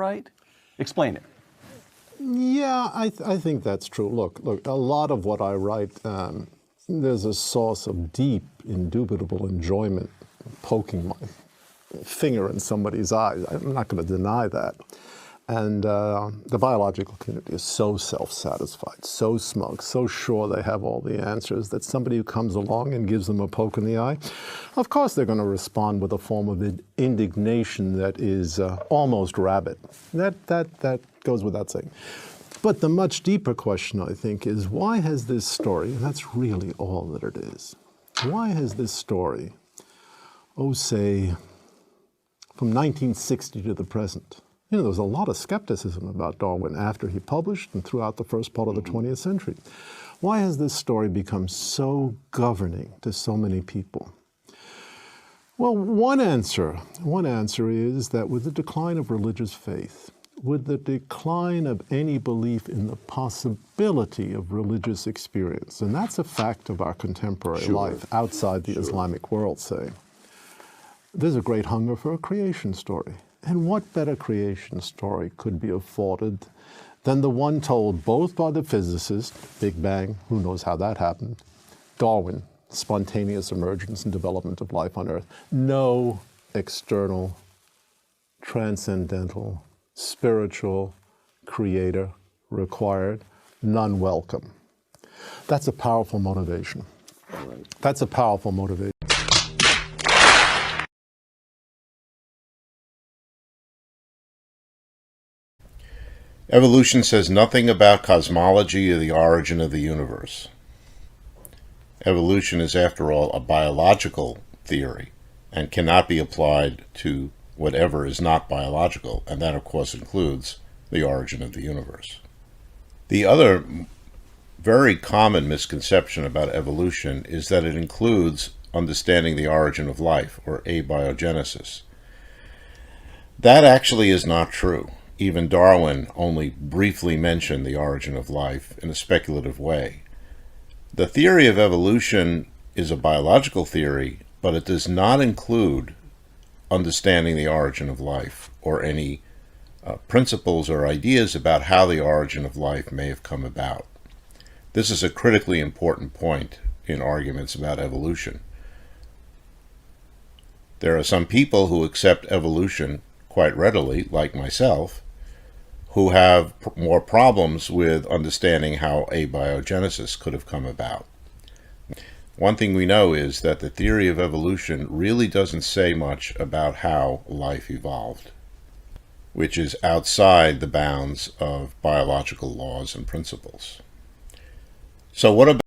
right? Explain it. Yeah, I think that's true. Look, a lot of what I write, there's a source of deep, indubitable enjoyment poking my finger in somebody's eyes. I'm not going to deny that. And the biological community is so self-satisfied, so smug, so sure they have all the answers that somebody who comes along and gives them a poke in the eye, of course they're going to respond with a form of indignation that is almost rabid. That goes without saying. But the much deeper question, I think, is why has this story, and that's really all that it is, why has this story, say, from 1960 to the present, there was a lot of skepticism about Darwin after he published and throughout the first part of the 20th century. Why has this story become so governing to so many people? Well, one answer is that with the decline of religious faith, with the decline of any belief in the possibility of religious experience, and that's a fact of our contemporary life outside the Islamic world, say, there's a great hunger for a creation story. And what better creation story could be afforded than the one told both by the physicist, Big Bang, who knows how that happened, Darwin, spontaneous emergence and development of life on Earth. No external, transcendental, spiritual creator required, none welcome. That's a powerful motivation. That's a powerful motivation. Evolution says nothing about cosmology or the origin of the universe. Evolution is, after all, a biological theory and cannot be applied to whatever is not biological, and that, of course, includes the origin of the universe. The other very common misconception about evolution is that it includes understanding the origin of life, or abiogenesis. That actually is not true. Even Darwin only briefly mentioned the origin of life in a speculative way. The theory of evolution is a biological theory, but it does not include understanding the origin of life or any principles or ideas about how the origin of life may have come about. This is a critically important point in arguments about evolution. There are some people who accept evolution quite readily, like myself, who have more problems with understanding how abiogenesis could have come about. One thing we know is that the theory of evolution really doesn't say much about how life evolved, which is outside the bounds of biological laws and principles. So what about